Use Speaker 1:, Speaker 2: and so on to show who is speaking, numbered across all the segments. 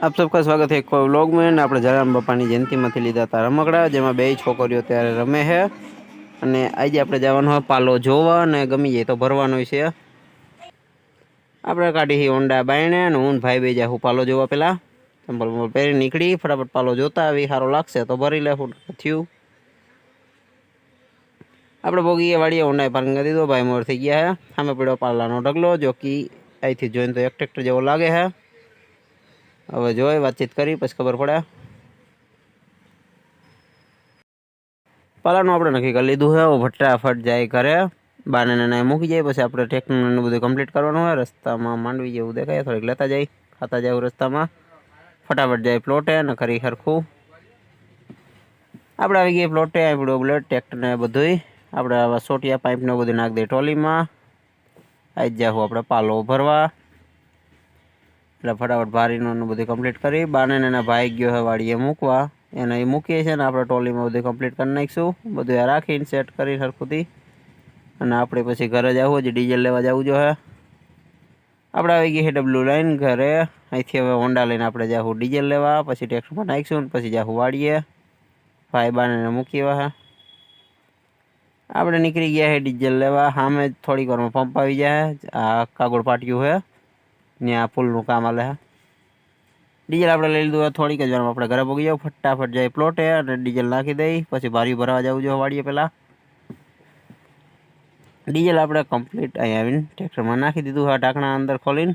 Speaker 1: आप सबका स्वागत है एक व्लॉग में। આપણે જલારામ બાપાની જયંતિમાંથી લીધા હતા રમકડા, જેમાં બે છોકરીઓ ત્યારે રમે છે. અને આજે આપણે જવાનું હોય પાલો જોવા, અને ગમી જાય તો ભરવાનો છે. આપણે કાઢી હોન્ડા બાયણે અને હું ભાઈ બે જાહું પાલો જોવા. પેલા ચંપલ પહેરી નીકળી, ફટાફટ પાલો જોતા આવી. સારો લાગશે તો ભરી લેવું થયું. આપણે બોગીએ વાળીએ હોન્ડા પાર્કિંગ કરી દીધો. ભાઈ મોર થઈ ગયા છે. સામે પડ્યો પાલાનો ઢગલો, જો કે અહીંથી જોઈને તો એક ટ્રેક્ટર જેવો લાગે છે. હવે જોઈ વાતચીત કરી પછી ખબર પડે. પાલાનું આપણે નક્કી કરી લીધું છે. ફટાફટ જાય ઘરે, બાને ને મૂકી જાય. પછી આપણે ટ્રેક્ટરનું બધું કમ્પ્લીટ કરવાનું હોય. રસ્તામાં માંડવી જેવું દેખાય, થોડીક લેતા જાય, ખાતા જાય રસ્તામાં. ફટાફટ જાય પ્લોટે ને ખરી સરખું. આપણે આવી ગઈ પ્લોટે. આપણું બુલેટ ટ્રેક્ટર ને બધું આપણે આવા સોટિયા પાઇપને બધું નાખી દઈએ ટ્રોલીમાં. આવી જ જાઉં આપણે પાલો ભરવા. એટલે ફટાફટ ભારીનું બધું કમ્પ્લીટ કરી. બાને એના ભાઈ ગયો છે વાડીએ મૂકવા, એને એ મૂકીએ છીએ ને આપણે ટ્રોલીમાં બધું કમ્પ્લીટ કરી નાખીશું. બધું રાખીને સેટ કરી સરખુંથી. અને આપણે પછી ઘરે જવું, હજી ડીઝલ લેવા જવું જોઈએ. આપણે આવી ગઈ છે ડબલું લાઈન ઘરે. અહીંથી હવે હોન્ડા લઈને આપણે જાઉં ડીઝલ લેવા. પછી ટ્રેક્ટરમાં નાખીશું ને પછી જાઉં વાડીએ. ભાઈ બાને મૂકી એવા આપણે નીકળી ગયા છે ડીઝલ લેવા. સામે થોડીક વારમાં પંપ આવી જાય. આ કાગળ પાટિયું છે, ત્યાં પુલનું કામ હાલે છે. ડીઝલ આપણે લઈ લીધું. થોડીક જ વારમાં આપણે ઘરે પહોંચી જાવ. ફટાફટ જાય પ્લોટે અને ડીઝલ નાખી દઈ. પછી ભારી ભરવા જવું જોઈએ વાડીએ. પહેલાં ડીઝલ આપણે કમ્પ્લીટ અહીં આવીને ટ્રેક્ટરમાં નાખી દીધું. આ ઢાંકણા અંદર ખોલીને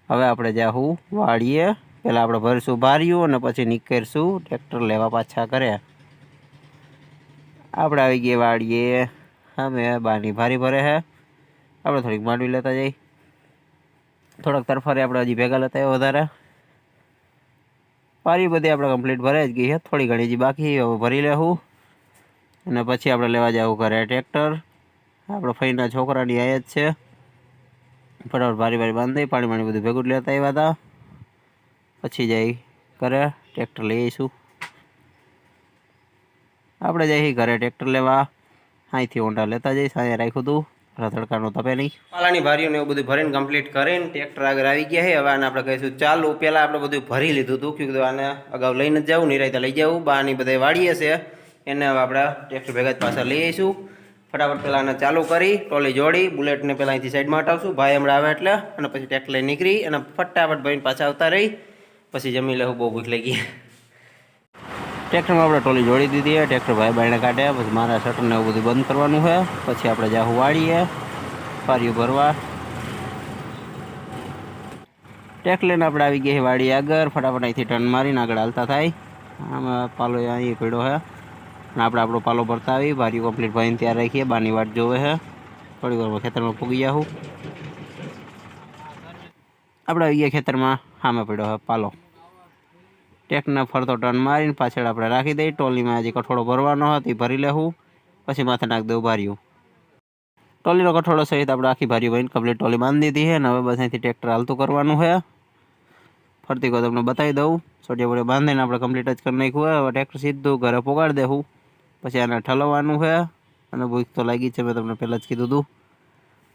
Speaker 1: હવે આપણે જાઉં વાડીએ. પહેલાં આપણે ભરીશું ભાર્યું અને પછી નીકળીશું ટ્રેક્ટર લેવા પાછા કરે. આપણે આવી ગયા વાડીએ. અમે બાની ભારી ભરે છે. આપણે થોડીક માંડવી લેતા જઈ. થોડાક તરફારી આપણે હજી ભેગા લેતા વધારે. પારી બધી આપણે કમ્પ્લીટ ભરાઈ જ ગઈ છે. થોડી ઘણી હજી બાકી, હવે ભરી લેવું. અને પછી આપણે લેવા જવું ઘરે ટ્રેક્ટર. આપણે ફઈના છોકરાની આયા જ છે. ફટાફટ ભારી બાંધી પાણી બધું ભેગું લેતા આવ્યા હતા. પછી જઈ ઘરે ટ્રેક્ટર લઈ આવીશું. આપણે જઈએ ઘરે ટ્રેક્ટર લેવા. અહીંથી હોન્ડા લેતા જઈશ. અહીંયા રાખ્યું હતું, તડકાનો તપે નહીં. પાલાની ભારીઓને એવું બધું ભરીને કમ્પ્લીટ કરીને ટ્રેક્ટર આગળ આવી ગયા છે. હવે આને આપણે કહીશું ચાલુ. પહેલાં આપણે બધું ભરી લીધું હતું, કીધું આને અગાઉ લઈને જ જવું, નિરાયતા લઈ જવું. બાની બધા વાડીએ છે એને હવે આપણે ટ્રેક્ટર ભેગા જ પાછા લઈ આવીશું. ફટાફટ પહેલાં આને ચાલુ કરી ટ્રોલી જોડી. બુલેટને પહેલાં અહીંથી સાઈડમાં હટાવશું, ભાઈ હમણાં આવે એટલે. અને પછી ટ્રેક્ટર લઈને નીકળી અને ફટાફટ ભરીને પાછા આવતા રહી. પછી જમી લેવું, બહુ ભૂખ લાગી. ટ્રેક્ટરમાં આપણે ટ્રોલી જોડી દીધી. ટ્રેક્ટર ભાઈ બાયણે કાઢે. પછી મારા શટરને એવું બધું બંધ કરવાનું છે. પછી આપણે જાહું વાળીએ પારીઓ ભરવા. ટ્રેક્ટર લઈને આપણે આવી ગયા વાડી આગળ. ફટાફટ અહીંથી ટર્ન મારીને આગળ હાલતા થાય. આમાં પાલો અહીં પડ્યો છે અને આપણે આપણો પાલો ભરતા આવી. ભારીઓ કમ્પ્લીટ ભરીને તૈયાર રાખીએ. બાની વાટ જોવે છે. થોડી વારમાં ખેતરમાં પૂગી જાઉં. આપણે આવી ગયા ખેતરમાં. સામે પડ્યો છે પાલો. ટ્રેક્ટરને ફરતો ટર્ન મારીને પાછળ આપણે રાખી દઈએ. ટ્રોલીમાં હજી કઠોળો ભરવાનો હતો, એ ભરી લેવું. પછી માથે નાખી દઉં ભારીઓ. ટ્રોલીનો કઠોળો સહિત આપણે આખી ભારીઓ ભરીને કમ્પ્લીટ ટ્રોલી બાંધી દીધી છે. અને હવે બસ અહીંથી ટ્રેક્ટર હાલતું કરવાનું છે. ફરતી કોઈ તમને બતાવી દઉં. છોટિયા બોટિયા બાંધીને આપણે કમ્પ્લીટ જ કરી નાખ્યું હોય. હવે ટ્રેક્ટર સીધું ઘરે પોગાડી દેવું. પછી આને ઠલવવાનું છે. અને ભૂખ તો લાગી છે, મેં તમને પહેલાં જ કીધું હતું.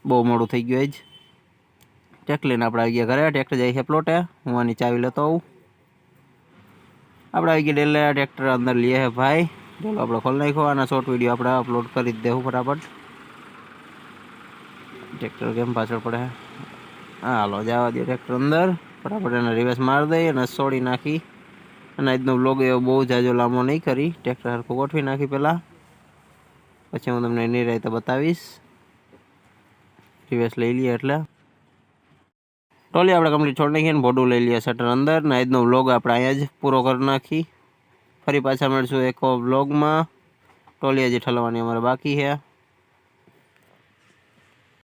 Speaker 1: બહુ મોડું થઈ ગયું જ. ટ્રેક્ટર લઈને આપણે આવી ગયા ઘરે. ટ્રેક્ટર જાય છે પ્લોટે. હું આની ચાવી લેતો આવું. આપણે આવી ગયા ડેલે. ટ્રેક્ટર અંદર લઈએ છે ભાઈ. ડેલો આપણે ખોલી નાખ્યો. આના શોર્ટ વિડીયો આપણે અપલોડ કરી જ દેવું ફટાફટ. ટ્રેક્ટર કેમ પાછળ પડે? હા હાલો, જવા દે ટ્રેક્ટર અંદર. ફટાફટ એને રિવર્સ મારી દઈએ અને છોડી નાખી. અને આજનો બ્લોગ એવો બહુ જાજો લાંબો નહીં કરી. ટ્રેક્ટર સરખું ગોઠવી નાખી પહેલાં. પછી હું તમને એની રીતે બતાવીશ. રિવર્સ લઈ લઈએ એટલે ટ્રોલી આપણે કમ્પ્લીટ છોડી નાખીએ ને બોડું લઈ લઈએ શટર અંદર. ને આજનો વ્લોગ આપણે અહીંયા જ પૂરો કરી નાખી. ફરી પાછા મળીશું એક વ્લોગમાં. ટ્રોલી હજી ઠલવાની અમારે બાકી છે.